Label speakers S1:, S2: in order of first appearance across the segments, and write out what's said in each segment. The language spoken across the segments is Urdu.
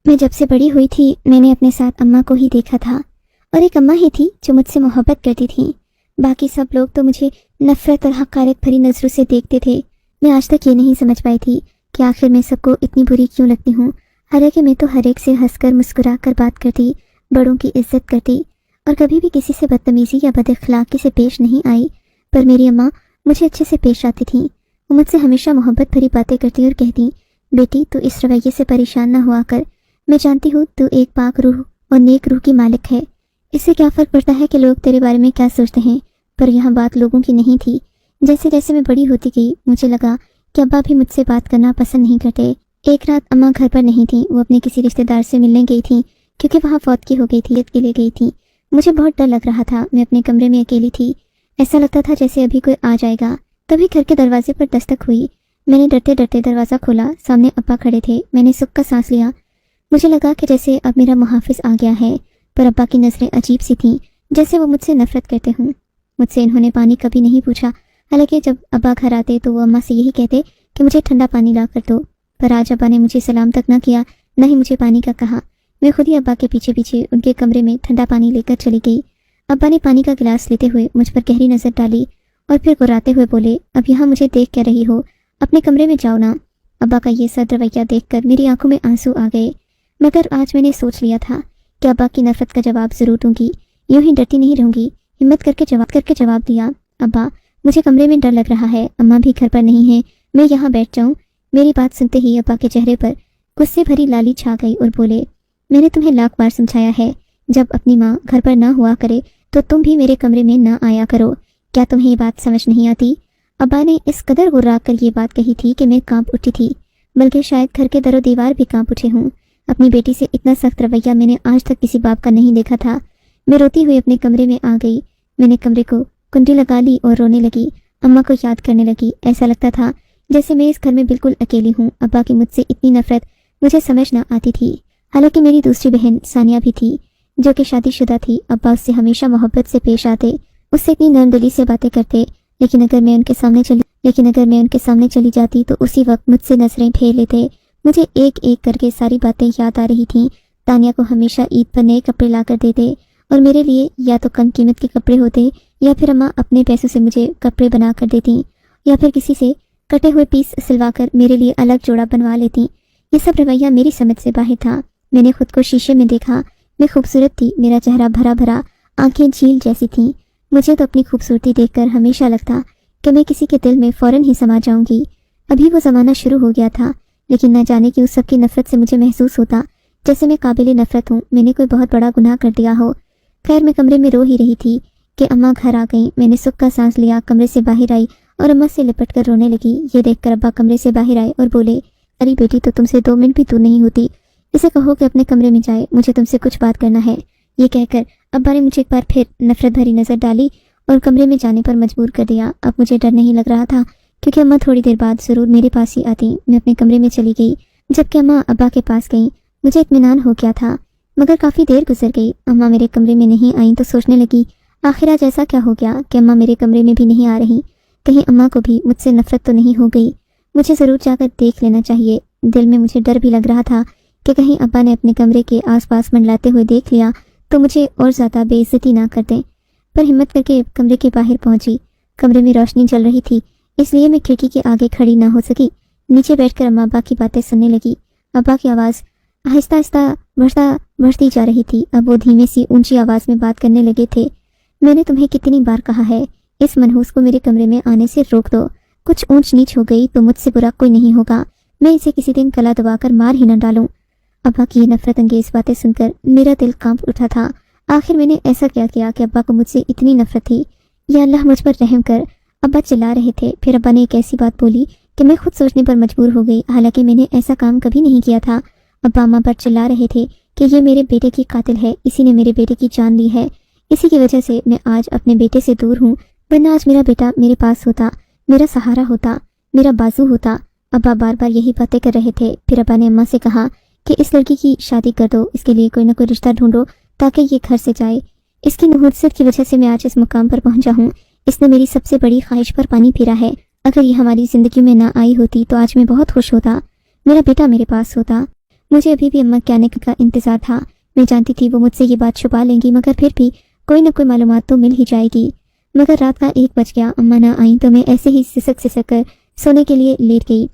S1: میں جب سے بڑی ہوئی تھی میں نے اپنے ساتھ اماں کو ہی دیکھا تھا، اور ایک اماں ہی تھی جو مجھ سے محبت کرتی تھیں۔ باقی سب لوگ تو مجھے نفرت اور حقارت بھری نظروں سے دیکھتے تھے۔ میں آج تک یہ نہیں سمجھ پائی تھی کہ آخر میں سب کو اتنی بری کیوں لگتی ہوں، حالانکہ میں تو ہر ایک سے ہنس کر مسکرا کر بات کرتی، بڑوں کی عزت کرتی اور کبھی بھی کسی سے بدتمیزی یا بد اخلاقی سے پیش نہیں آئی۔ پر میری اماں مجھے اچھے سے پیش آتی تھیں۔ وہ مجھ سے ہمیشہ محبت بھری باتیں کرتی اور کہتی، بیٹی تو اس رویے سے پریشان نہ ہوا کر، میں جانتی ہوں تو ایک پاک روح اور نیک روح کی مالک ہے، اس سے کیا فرق پڑتا ہے کہ لوگ تیرے بارے میں کیا سوچتے ہیں۔ پر یہاں بات لوگوں کی نہیں تھی۔ جیسے جیسے میں بڑی ہوتی گئی مجھے لگا کہ ابا بھی مجھ سے بات کرنا پسند نہیں کرتے۔ ایک رات اماں گھر پر نہیں تھیں، وہ اپنے کسی رشتہ دار سے ملنے گئی تھیں کیونکہ وہاں فوت کی ہو گئی تھی، کے لیے گئی تھیں۔ مجھے بہت ڈر لگ رہا تھا، میں اپنے کمرے میں اکیلی تھی، ایسا لگتا تھا جیسے ابھی کوئی آ جائے گا۔ تبھی گھر کے دروازے پر دستک ہوئی، میں نے ڈرتے ڈرتے دروازہ کھولا، سامنے ابا کھڑے تھے۔ میں نے سکھ کا سانس لیا، مجھے لگا کہ جیسے اب میرا محافظ آ گیا ہے، پر ابا کی نظریں عجیب سی تھیں، جیسے وہ مجھ سے نفرت کرتے ہوں۔ مجھ سے انہوں نے پانی کبھی نہیں پوچھا، حالانکہ جب ابا گھر آتے تو وہ اماں سے یہی کہتے کہ مجھے ٹھنڈا پانی لا کر دو، پر آج ابا نے مجھے سلام تک نہ کیا، نہ ہی مجھے پانی کا کہا۔ میں خود ہی ابا کے پیچھے پیچھے ان کے کمرے میں ٹھنڈا پانی لے کر چلی گئی۔ ابا نے پانی کا گلاس لیتے ہوئے مجھ پر گہری نظر ڈالی اور پھر گراتے ہوئے بولے، اب یہاں مجھے دیکھ کیا رہی ہو، اپنے کمرے میں جاؤ نا۔ ابا کا یہ سرد رویہ دیکھ کر میری آنکھوں میں آنسو آ گئے، مگر آج میں نے سوچ لیا تھا کہ ابا کی نفرت کا جواب ضرور دوں گی، یوں ہی ڈرتی نہیں رہوں گی۔ ہمت کر کے جواب دیا، ابا مجھے کمرے میں ڈر لگ رہا ہے، اماں بھی گھر پر نہیں ہیں، میں یہاں بیٹھ جاؤں۔ میری بات سنتے ہی ابا کے چہرے پر غصے بھری لالی چھا گئی اور بولے، میں نے تمہیں لاکھ بار سمجھایا ہے، جب اپنی ماں گھر پر نہ ہوا کرے تو تم بھی میرے کمرے میں نہ آیا کرو، کیا تمہیں یہ بات سمجھ نہیں آتی؟ ابا نے اس قدر غرا کر یہ بات کہی تھی کہ میں کانپ اٹھی تھی، بلکہ شاید گھر کے در و دیوار بھی کانپ اٹھے ہوں۔ اپنی بیٹی سے اتنا سخت رویہ میں نے آج تک کسی باپ کا نہیں دیکھا تھا۔ میں روتی ہوئی اپنے کمرے میں آ گئی، میں نے کمرے کو کنڈی لگا لی اور رونے لگی، اماں کو یاد کرنے لگی۔ ایسا لگتا تھا جیسے میں اس گھر میں بالکل اکیلی ہوں۔ ابا کی مجھ سے اتنی نفرت مجھے سمجھ نہ آتی تھی، حالانکہ میری دوسری بہن ثانیہ بھی تھی جو کہ شادی شدہ تھی۔ ابا اس سے ہمیشہ محبت سے پیش آتے، اس سے اتنی نرم دلی سے باتیں کرتے، لیکن اگر میں ان کے سامنے چلی جاتی تو اسی وقت مجھ سے نظریں پھیر لیتے۔ مجھے ایک ایک کر کے ساری باتیں یاد آ رہی تھیں۔ تانیہ کو ہمیشہ عید پر نئے کپڑے لا کر دیتے اور میرے لیے یا تو کم قیمت کے کپڑے ہوتے یا پھر اماں اپنے پیسوں سے مجھے کپڑے بنا کر دیتی، یا پھر کسی سے کٹے ہوئے پیس سلوا کر میرے لیے الگ جوڑا بنوا لیتی۔ یہ سب رویہ میری سمجھ سے باہر تھا۔ میں نے خود کو شیشے میں دیکھا، میں خوبصورت تھی، میرا چہرہ بھرا بھرا، آنکھیں جھیل جیسی تھیں۔ مجھے تو اپنی خوبصورتی دیکھ کر ہمیشہ لگتا کہ میں کسی کے دل میں فوراً ہی سما جاؤں گی۔ ابھی وہ زمانہ شروع ہو گیا تھا، لیکن نہ جانے کہ اس سب کی نفرت سے مجھے محسوس ہوتا جیسے میں قابل نفرت ہوں، میں نے کوئی بہت بڑا گناہ کر دیا ہو۔ خیر میں کمرے میں رو ہی رہی تھی کہ اماں گھر آ گئیں۔ میں نے سکھ کا سانس لیا، کمرے سے باہر آئی اور اماں سے لپٹ کر رونے لگی۔ یہ دیکھ کر ابا کمرے سے باہر آئے اور بولے، ارے بیٹی تو تم سے 2 منٹ بھی دور نہیں ہوتی، اسے کہو کہ اپنے کمرے میں جائے، مجھے تم سے کچھ بات کرنا ہے۔ یہ کہہ کر ابا نے مجھے ایک بار پھر نفرت بھری نظر ڈالی اور کمرے میں جانے پر مجبور کر دیا۔ اب مجھے ڈر نہیں لگ رہا تھا کیونکہ اماں تھوڑی دیر بعد ضرور میرے پاس ہی آتی۔ میں اپنے کمرے میں چلی گئی، جبکہ اماں ابا کے پاس گئیں۔ مجھے اطمینان ہو گیا تھا، مگر کافی دیر گزر گئی، اماں میرے کمرے میں نہیں آئیں تو سوچنے لگی آخر آج ایسا کیا ہو گیا کہ اماں میرے کمرے میں بھی نہیں آ رہی، کہیں اماں کو بھی مجھ سے نفرت تو نہیں ہو گئی، مجھے ضرور جا کر دیکھ لینا چاہیے۔ دل میں مجھے ڈر بھی لگ رہا تھا کہ کہیں ابا نے اپنے کمرے کے آس پاس منڈلاتے ہوئے دیکھ لیا تو مجھے اور زیادہ بے عزتی نہ کر دیں۔ پر ہمت کر کے کمرے کے باہر پہنچی، کمرے میں روشنی جل رہی تھی، اس لیے میں کھڑکی کے آگے کھڑی نہ ہو سکی۔ نیچے بیٹھ کر اماں ابا کی باتیں سننے لگی۔ ابا کی آواز آہستہ آہستہ بڑھتی جا رہی تھی، اب وہ دھیمی سی اونچی آواز میں بات کرنے لگے تھے۔ میں نے تمہیں کتنی بار کہا ہے اس منحوس کو میرے کمرے میں آنے سے روک دو، کچھ اونچ نیچ ہو گئی تو مجھ سے برا کوئی نہیں ہوگا، میں اسے کسی دن گلا دبا کر مار ہی نہ ڈالوں۔ ابا کی یہ نفرت انگیز باتیں سن کر میرا دل کانپ اٹھا تھا۔ آخر میں نے ایسا کیا کہ ابا کو مجھ سے اتنی نفرت تھی؟ یا اللہ مجھ پر رحم کر، ابا چلا رہے تھے۔ پھر ابا نے ایک ایسی بات بولی کہ میں خود سوچنے پر مجبور ہو گئی، حالانکہ میں نے ایسا کام کبھی نہیں کیا تھا۔ ابا اماں پر چلا رہے تھے کہ یہ میرے بیٹے کی قاتل ہے، اسی نے میرے بیٹے کی جان لی ہے، اسی کی وجہ سے میں آج اپنے بیٹے سے دور ہوں، ورنہ آج میرا بیٹا میرے پاس ہوتا، میرا سہارا ہوتا، میرا بازو ہوتا۔ ابا بار بار یہی باتیں کر رہے تھے۔ پھر ابا نے اماں سے کہا کہ اس لڑکی کی شادی کر دو، اس کے لیے کوئی نہ کوئی رشتہ ڈھونڈو تاکہ یہ گھر سے جائے، اس کی نحوست کی وجہ سے میں آج اس مقام پر پہنچا ہوں، اس نے میری سب سے بڑی خواہش پر پانی پھیرا ہے، اگر یہ ہماری زندگی میں نہ آئی ہوتی تو آج میں بہت خوش ہوتا، میرا بیٹا میرے پاس ہوتا۔ مجھے ابھی بھی اماں کے آنے کا انتظار تھا۔ میں جانتی تھی وہ مجھ سے یہ بات چھپا لیں گی، مگر پھر بھی کوئی نہ کوئی معلومات تو مل ہی جائے گی۔ مگر رات کا 1 بج گیا، اماں نہ آئیں تو میں ایسے ہی سسک کر سونے کے لیے لیٹ گئی۔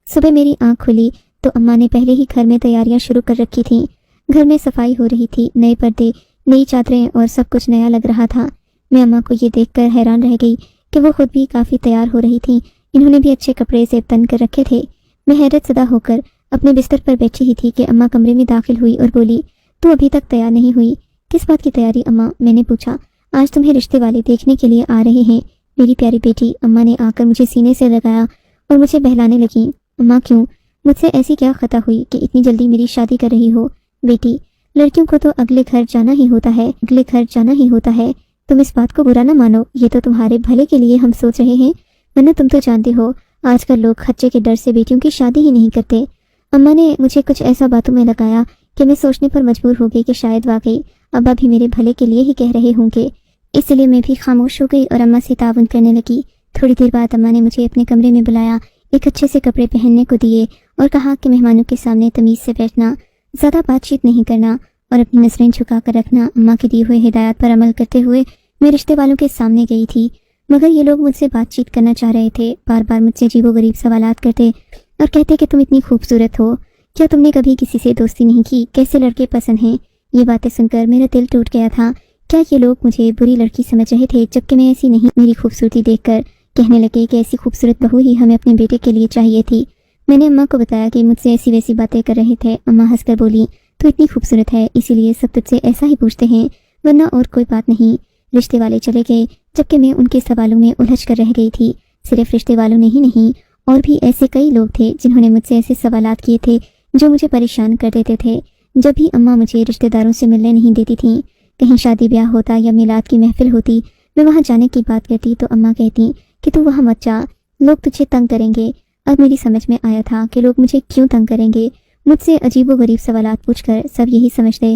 S1: صبح میری آنکھ کھلی تو اماں نے پہلے ہی گھر میں تیاریاں شروع کر رکھی تھیں۔ گھر میں صفائی ہو رہی تھی، نئے پردے، نئی چادریں اور سب کچھ نیا لگ رہا تھا۔ میں اماں کو یہ دیکھ کر حیران رہ گئی کہ وہ خود بھی کافی تیار ہو رہی تھیں۔ انہوں نے بھی اچھے کپڑے زیب تن کر رکھے تھے۔ میں حیرت زدہ ہو کر اپنے بستر پر بیٹھی ہی تھی کہ اماں کمرے میں داخل ہوئی اور بولی، تو ابھی تک تیار نہیں ہوئی؟ کس بات کی تیاری اماں؟ میں نے پوچھا۔ آج تمہیں رشتے والے دیکھنے کے لیے آ رہے ہیں میری پیاری بیٹی، اماں نے آ کر مجھے سینے سے لگایا اور مجھے بہلانے لگیں۔ اماں کیوں؟ مجھ سے ایسی کیا خطا ہوئی کہ اتنی جلدی میری شادی کر رہی ہو؟ بیٹی، لڑکیوں کو تو اگلے گھر جانا ہی ہوتا ہے، تم اس بات کو برا نہ مانو، یہ تو تمہارے بھلے کے لیے ہم سوچ رہے ہیں، ورنہ تم تو جانتے ہو آج کل لوگ خرچے کے ڈر سے بیٹیوں کی شادی ہی نہیں کرتے۔ اماں نے مجھے کچھ ایسا باتوں میں لگایا کہ میں سوچنے پر مجبور ہو گئی کہ شاید واقعی ابا بھی میرے بھلے کے لیے ہی کہہ رہے ہوں گے، اس لیے میں بھی خاموش ہو گئی اور اماں سے تعاون کرنے لگی۔ تھوڑی دیر بعد اماں نے مجھے اپنے کمرے میں بلایا، ایک اچھے سے کپڑے پہننے کو دیے اور کہا کہ مہمانوں کے سامنے تمیز سے بیٹھنا، زیادہ بات چیت نہیں کرنا اور اپنی نظریں جھکا کر رکھنا۔ اماں کے دیے ہوئے ہدایات پر عمل کرتے ہوئے میں رشتے والوں کے سامنے گئی تھی، مگر یہ لوگ مجھ سے بات چیت کرنا چاہ رہے تھے، بار بار مجھ سے عجیب و غریب سوالات کرتے اور کہتے کہ تم اتنی خوبصورت ہو، کیا تم نے کبھی کسی سے دوستی نہیں کی، کیسے لڑکے پسند ہیں؟ یہ باتیں سن کر میرا دل ٹوٹ گیا تھا۔ کیا یہ لوگ مجھے بری لڑکی سمجھ رہے تھے، جبکہ میں ایسی نہیں؟ میری خوبصورتی دیکھ کر کہنے لگے کہ ایسی خوبصورت بہو ہی ہمیں اپنے بیٹے کے لیے چاہیے تھی۔ میں نے اماں کو بتایا کہ مجھ سے ایسی ویسی باتیں کر رہے تھے۔ اماں ہنس کر بولی، تو اتنی خوبصورت ہے اسی لیے سب تجھ سے ایسا ہی پوچھتے ہیں، ورنہ اور کوئی بات نہیں۔ رشتے والے چلے گئے، جبکہ میں ان کے سوالوں میں الجھ کر رہ گئی تھی۔ صرف رشتے والوں نے ہی نہیں، اور بھی ایسے کئی لوگ تھے جنہوں نے مجھ سے ایسے سوالات کیے تھے جو مجھے پریشان کر دیتے تھے۔ جب بھی اماں مجھے رشتہ داروں سے ملنے نہیں دیتی تھیں، کہیں شادی بیاہ ہوتا یا میلاد کی محفل ہوتی، میں وہاں جانے کی بات کرتی تو اماں کہتی کہ تو وہاں مت جا، لوگ تجھے تنگ کریں گے۔ اب میری سمجھ میں آیا تھا کہ لوگ مجھے کیوں تنگ کریں گے۔ مجھ سے عجیب و غریب سوالات پوچھ کر سب یہی سمجھتے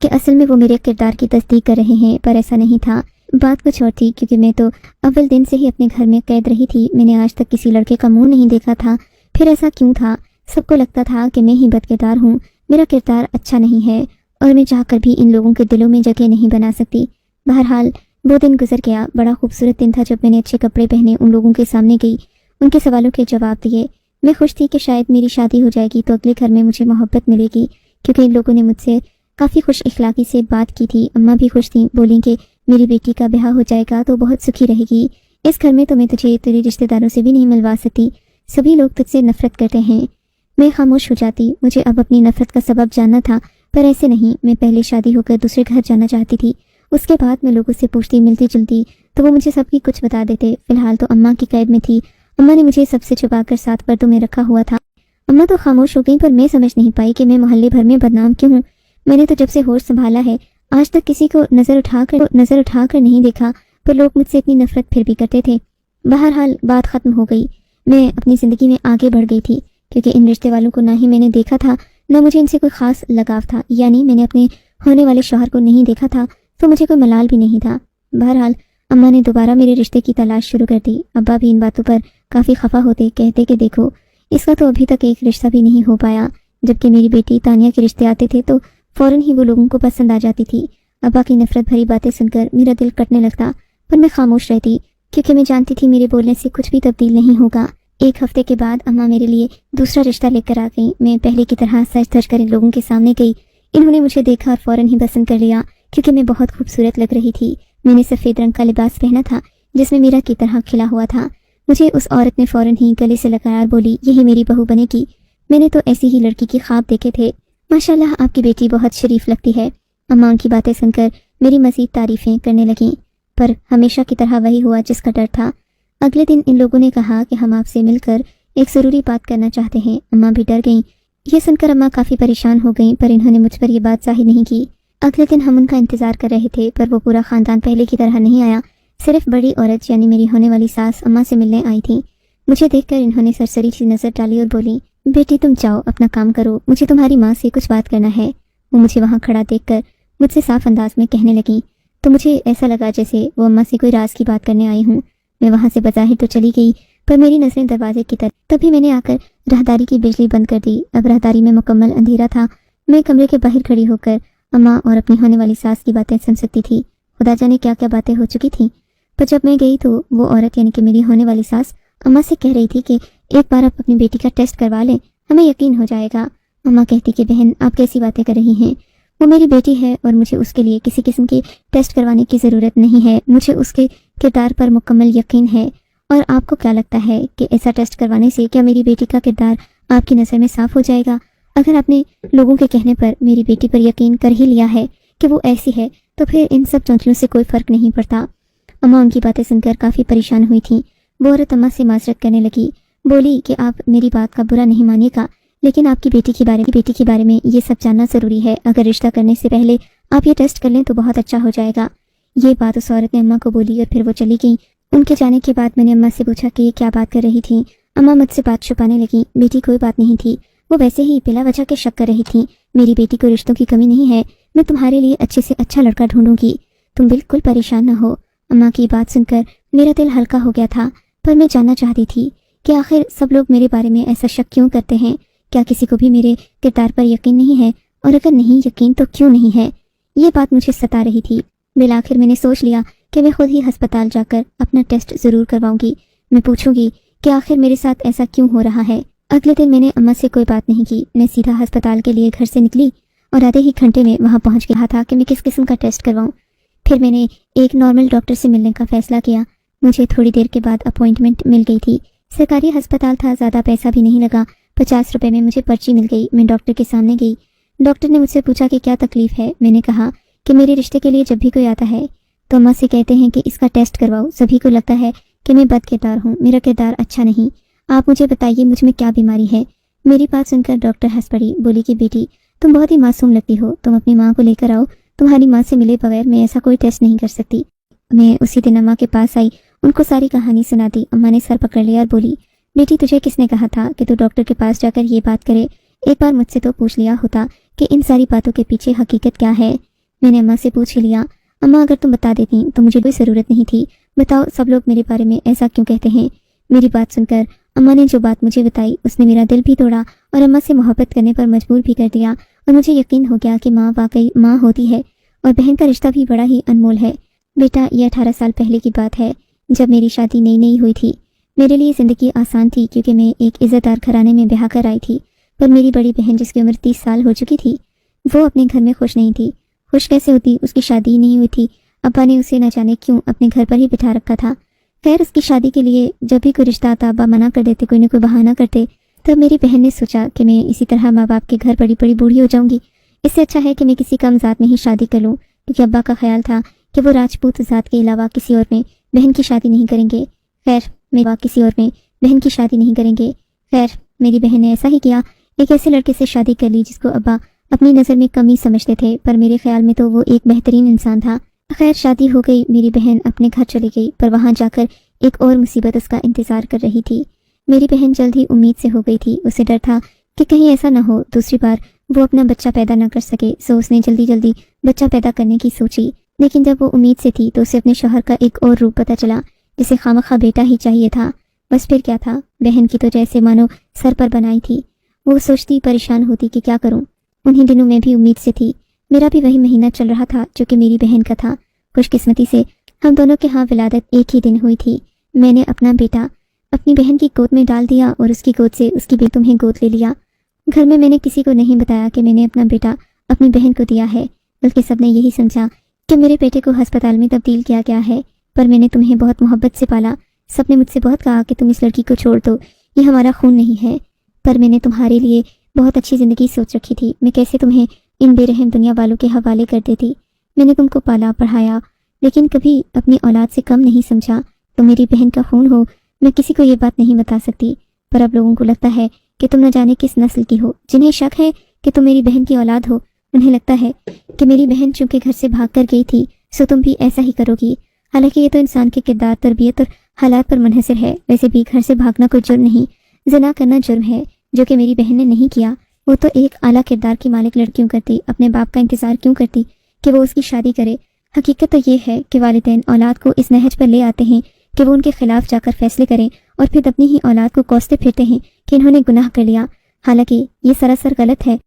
S1: کہ اصل میں وہ میرے کردار کی تصدیق کر رہے ہیں، پر ایسا نہیں تھا۔ بات کچھ اور تھی، کیونکہ میں تو اول دن سے ہی اپنے گھر میں قید رہی تھی۔ میں نے آج تک کسی لڑکے کا منہ نہیں دیکھا تھا۔ پھر ایسا کیوں تھا؟ سب کو لگتا تھا کہ میں ہی بد کردار ہوں، میرا کردار اچھا نہیں ہے اور میں چاہ کر بھی ان لوگوں کے دلوں میں جگہ نہیں بنا سکتی۔ بہرحال وہ دن گزر گیا۔ بڑا خوبصورت دن تھا جب میں نے اچھے کپڑے پہنے ان لوگوں کے سامنے گئی، ان کے سوالوں کے جواب دیے۔ میں خوش تھی کہ شاید میری شادی ہو جائے گی تو اگلے گھر میں مجھے محبت ملے گی، کیونکہ ان لوگوں نے مجھ سے کافی خوش اخلاقی سے بات کی تھی۔ اماں بھی خوش تھیں، بولیں کہ میری بیٹی کا بیاہ ہو جائے گا تو بہت سکھی رہے گی، اس گھر میں تو میں تجھے تیرے رشتہ داروں سے بھی نہیں ملوا سکتی، سبھی لوگ تجھ سے نفرت کرتے ہیں۔ میں خاموش ہو جاتی، مجھے اب اپنی نفرت کا سبب جاننا تھا، پر ایسے نہیں۔ میں پہلے شادی ہو کر دوسرے گھر جانا چاہتی تھی، اس کے بعد میں لوگوں سے پوچھتی ملتی جلتی تو وہ مجھے سب کی کچھ بتا دیتے۔ فی الحال تو اماں کی قید میں تھی، اماں نے مجھے سب سے چھپا کر 7 پردوں میں رکھا ہوا تھا۔ اماں تو خاموش ہو گئی، پر میں سمجھ نہیں پائی کہ میں محلے بھر میں بدنام کیوں ہوں۔ میں نے تو جب سے ہوش سنبھالا ہے آج تک کسی کو نظر اٹھا کر نہیں دیکھا، پر لوگ مجھ سے اتنی نفرت پھر بھی کرتے تھے۔ بہرحال بات ختم ہو گئی، میں اپنی زندگی میں آگے بڑھ گئی تھی، کیونکہ ان رشتے والوں کو نہ ہی میں نے دیکھا تھا، نہ مجھے ان سے کوئی خاص لگاؤ تھا، یعنی میں نے اپنے ہونے والے شوہر کو نہیں دیکھا تھا تو مجھے کوئی ملال بھی نہیں تھا۔ بہرحال اماں نے دوبارہ میرے رشتے کی تلاش شروع کر دی۔ ابا بھی ان باتوں پر کافی خفا ہوتے، کہتے کہ دیکھو اس کا تو ابھی تک ایک رشتہ بھی نہیں ہو پایا، جبکہ میری بیٹی تانیہ کے رشتے آتے تھے تو فوراً ہی وہ لوگوں کو پسند آ جاتی تھی۔ ابا کی نفرت بھری باتیں سن کر میرا دل کٹنے لگتا، پر میں خاموش رہتی، کیونکہ میں جانتی تھی میرے بولنے سے کچھ بھی تبدیل نہیں ہوگا۔ 1 ہفتے کے بعد اماں میرے لیے دوسرا رشتہ لے کر آ گئی۔ میں پہلے کی طرح سج دھج کر ان لوگوں کے سامنے گئی۔ انہوں نے مجھے دیکھا اور فوراً ہی پسند کر لیا، کیونکہ میں بہت خوبصورت لگ رہی تھی۔ میں نے سفید رنگ کا لباس پہنا تھا جس میں میرا کی طرح کھلا ہوا تھا۔ مجھے اس عورت نے فوراً ہی گلے سے لگایا اور بولی، یہی میری بہو بنے گی، میں نے تو ایسی ہی لڑکی کی خواب دیکھے تھے، ماشاءاللہ آپ کی بیٹی بہت شریف لگتی ہے۔ اماں کی باتیں سن کر میری مزید تعریفیں کرنے لگیں، پر ہمیشہ کی طرح وہی ہوا جس کا ڈر تھا۔ اگلے دن ان لوگوں نے کہا کہ ہم آپ سے مل کر ایک ضروری بات کرنا چاہتے ہیں۔ اماں بھی ڈر گئیں۔ یہ سن کر اماں کافی پریشان ہو گئیں، پر انہوں نے مجھ پر یہ بات ظاہر نہیں کی۔ اگلے دن ہم ان کا انتظار کر رہے تھے، پر وہ پورا خاندان پہلے کی طرح نہیں آیا، صرف بڑی عورت یعنی میری ہونے والی ساس اماں سے ملنے آئی تھی۔ مجھے دیکھ کر انہوں نے سرسری سی نظر ڈالی اور بولی، بیٹی تم جاؤ اپنا کام کرو، مجھے تمہاری ماں سے کچھ بات کرنا ہے۔ وہ مجھے وہاں کھڑا دیکھ کر مجھ سے صاف انداز میں کہنے لگیں، تو مجھے ایسا لگا جیسے وہ اماں سے کوئی راز کی بات کرنے آئی ہوں۔ میں وہاں سے بظاہر تو چلی گئی، پر میری نظریں دروازے کی طرف، تبھی میں نے آ کر راہداری کی بجلی بند کر دی۔ اب راہداری میں مکمل اندھیرا تھا۔ میں کمرے کے باہر کھڑی ہو کر اماں اور اپنی ہونے والی ساس کی باتیں سن سکتی تھی۔ خدا جانے کیا کیا باتیں ہو چکی تھیں۔ پر جب میں گئی تو وہ عورت یعنی کہ میری ہونے والی ساس اماں سے کہہ رہی تھی کہ ایک بار آپ اپنی بیٹی کا ٹیسٹ کروا لیں، ہمیں یقین ہو جائے گا۔ اماں کہتی کہ بہن آپ کیسی باتیں کر رہی ہیں، وہ میری بیٹی ہے اور مجھے اس کے لیے کسی قسم کی ٹیسٹ کروانے کی ضرورت نہیں ہے۔ مجھے اس کے کردار پر مکمل یقین ہے۔ اور آپ کو کیا لگتا ہے کہ ایسا ٹیسٹ کروانے سے کیا میری بیٹی کا کردار آپ کی نظر میں صاف ہو جائے گا؟ اگر آپ نے لوگوں کے کہنے پر میری بیٹی پر یقین کر ہی لیا ہے کہ وہ ایسی ہے تو پھر ان سب چونچلوں سے کوئی فرق نہیں پڑتا۔ اماں ان کی باتیں سن کر کافی پریشان ہوئی تھیں۔ وہ عورت اماں سے معذرت کرنے لگی، بولی کہ آپ میری بات کا برا نہیں مانیے گا، لیکن آپ کی بیٹی کے بارے میں یہ سب جاننا ضروری ہے۔ اگر رشتہ کرنے سے پہلے آپ یہ ٹیسٹ کر لیں تو بہت اچھا ہو جائے گا۔ یہ بات اس عورت نے اماں کو بولی اور پھر وہ چلی گئی۔ ان کے جانے کے بعد میں نے اماں سے پوچھا کہ یہ کیا بات کر رہی تھیں۔ اماں مجھ سے بات چھپانے لگی۔ بیٹی کوئی بات نہیں تھی، وہ ویسے ہی بلا وجہ کے شک کر رہی تھیں۔ میری بیٹی کو رشتوں کی کمی نہیں ہے، میں تمہارے لیے اچھے سے اچھا لڑکا ڈھونڈوں گی، تم بالکل پریشان نہ ہو۔ اماں کی بات سن کر میرا دل ہلکا ہو گیا تھا، پر میں جاننا چاہتی تھی کہ آخر سب لوگ میرے بارے میں ایسا شک کیوں کرتے ہیں؟ کیا کسی کو بھی میرے کردار پر یقین نہیں ہے؟ اور اگر نہیں یقین تو کیوں نہیں ہے؟ یہ بات مجھے ستا رہی تھی۔ بالآخر میں نے سوچ لیا کہ میں خود ہی ہسپتال جا کر اپنا ٹیسٹ ضرور کرواؤں گی۔ میں پوچھوں گی کہ آخر میرے ساتھ ایسا کیوں ہو رہا ہے۔ اگلے دن میں نے اماں سے کوئی بات نہیں کی۔ میں سیدھا ہسپتال کے لیے گھر سے نکلی اور آدھے ہی گھنٹے میں وہاں پہنچ گیا تھا کہ میں کس قسم کا ٹیسٹ کرواؤں۔ پھر میں نے ایک نارمل ڈاکٹر سے ملنے کا فیصلہ کیا۔ مجھے تھوڑی دیر کے بعد اپوائنٹمنٹ مل گئی تھی۔ سرکاری ہسپتال تھا، زیادہ پیسہ بھی نہیں لگا، 50 روپے میں مجھے پرچی مل گئی۔ میں ڈاکٹر کے سامنے گئی۔ ڈاکٹر نے مجھ سے پوچھا کہ کیا تکلیف ہے۔ میں نے کہا کہ میرے رشتے کے لیے جب بھی کوئی آتا ہے تو اماں سے کہتے ہیں کہ اس کا ٹیسٹ کرواؤ، سبھی کو لگتا ہے کہ میں بد کردار ہوں، میرا کردار اچھا نہیں، آپ مجھے بتائیے مجھ میں کیا بیماری ہے۔ میری بات سن کر ڈاکٹر ہنس پڑی، بولی کہ بیٹی تم بہت ہی معصوم لگتی ہو، تم اپنی ماں کو لے کر آؤ، تمہاری ماں سے ملے بغیر میں ایسا کوئی ٹیسٹ نہیں کر سکتی۔ میں اسی دن اماں کے پاس آئی، ان کو ساری کہانی سنا دی۔ اماں نے سر پکڑ لیا اور بولی بیٹی تجھے کس نے کہا تھا کہ تو ڈاکٹر کے پاس جا کر یہ بات کرے؟ ایک بار مجھ سے تو پوچھ لیا ہوتا کہ ان ساری باتوں کے پیچھے حقیقت کیا ہے۔ میں نے اماں سے پوچھ لیا، اماں اگر تم بتا دیتی تو مجھے کوئی ضرورت نہیں تھی، بتاؤ سب لوگ میرے بارے میں ایسا کیوں کہتے ہیں؟ میری بات سن کر اماں نے جو بات مجھے بتائی اس نے میرا دل بھی توڑا اور اماں سے محبت کرنے پر مجبور بھی کر دیا، اور مجھے یقین ہو گیا کہ ماں واقعی ماں ہوتی ہے اور بہن کا رشتہ بھی بڑا ہی انمول ہے۔ بیٹا یہ 18 سال پہلے کی بات ہے، جب میری شادی نئی ہوئی تھی۔ میرے لیے زندگی آسان تھی کیونکہ میں ایک عزت دار گھرانے میں بیاہ کر آئی تھی، پر میری بڑی بہن جس کی عمر 30 سال ہو چکی تھی وہ اپنے گھر میں خوش نہیں تھی۔ خوش کیسے ہوتی؟ اس کی شادی ہی نہیں ہوئی تھی، ابا نے اسے نہ جانے کیوں اپنے گھر پر ہی بٹھا رکھا تھا۔ خیر اس کی شادی کے لیے جب بھی کوئی رشتہ آتا ابا منع کر دیتے، کوئی نہ کوئی بہانہ کرتے۔ تب میری بہن نے سوچا کہ میں اسی طرح ماں باپ کے گھر بڑی بوڑھی ہو جاؤں گی، اس سے اچھا ہے کہ میں کسی کم ذات میں ہی شادی کر لوں، کیونکہ ابا کا خیال تھا کہ وہ راجپوت ذات کے علاوہ کسی اور میں بہن کی شادی نہیں کریں گے۔ خیر میری بہن نے ایسا ہی کیا، ایک ایسے لڑکے سے شادی کر لی جس کو ابا اپنی نظر میں کمی سمجھتے تھے، پر میرے خیال میں تو وہ ایک بہترین انسان تھا۔ خیر شادی ہو گئی، میری بہن اپنے گھر چلی گئی، پر وہاں جا کر ایک اور مصیبت اس کا انتظار کر رہی تھی۔ میری بہن جلد ہی امید سے ہو گئی تھی، اسے ڈر تھا کہ کہیں ایسا نہ ہو دوسری بار وہ اپنا بچہ پیدا نہ کر سکے، سو اس نے جلدی بچہ پیدا کرنے کی سوچی۔ لیکن جب وہ امید سے تھی تو اسے اپنے شوہر کا ایک اور روپ پتہ چلا جسے خامخواہ بیٹا ہی چاہیے تھا۔ بس پھر کیا تھا، بہن کی تو جیسے مانو سر پر بنائی تھی۔ وہ سوچتی پریشان ہوتی کہ کیا کروں۔ انہی دنوں میں بھی امید سے تھی، میرا بھی وہی مہینہ چل رہا تھا جو کہ میری بہن کا تھا۔ خوش قسمتی سے ہم دونوں کے ہاں ولادت ایک ہی دن ہوئی تھی۔ میں نے اپنا بیٹا اپنی بہن کی گود میں ڈال دیا اور اس کی گود سے اس کی بیٹی تمہیں گود لے لیا۔ گھر میں نے کسی کو نہیں بتایا کہ میں نے اپنا بیٹا اپنی بہن کو دیا ہے، بلکہ سب نے یہی سمجھا کہ میرے بیٹے کو ہسپتال میں تبدیل کیا گیا ہے، پر میں نے تمہیں بہت محبت سے پالا۔ سب نے مجھ سے بہت کہا کہ تم اس لڑکی کو چھوڑ دو، یہ ہمارا خون نہیں ہے، پر میں نے تمہارے لیے بہت اچھی زندگی سوچ رکھی تھی، میں کیسے تمہیں ان بے رحم دنیا والوں کے حوالے کر دیتی۔ میں نے تم کو پالا پڑھایا، لیکن کبھی اپنی اولاد سے کم نہیں سمجھا۔ تم میری بہن کا خون ہو، میں کسی کو یہ بات نہیں بتا سکتی، پر اب لوگوں کو لگتا ہے کہ تم نہ جانے کس نسل کی ہو۔ جنہیں شک ہے کہ تم میری بہن کی اولاد ہو، انہیں لگتا ہے کہ میری بہن چونکہ گھر سے بھاگ کر گئی تھی سو تم بھی ایسا ہی کرو گی، حالانکہ یہ تو انسان کے کردار، تربیت اور حالات پر منحصر ہے۔ ویسے بھی گھر سے بھاگنا کوئی جرم نہیں، زنا کرنا جرم ہے، جو کہ میری بہن نے نہیں کیا۔ وہ تو ایک اعلیٰ کردار کی مالک لڑکیوں کرتی، اپنے باپ کا انتظار کیوں کرتی کہ وہ اس کی شادی کرے؟ حقیقت تو یہ ہے کہ والدین اولاد کو اس نہج پر لے آتے ہیں کہ وہ ان کے خلاف جا کر فیصلے کریں اور پھر اپنی ہی اولاد کو کوستے پھرتے ہیں کہ انہوں نے گناہ کر لیا، حالانکہ یہ سراسر غلط ہے۔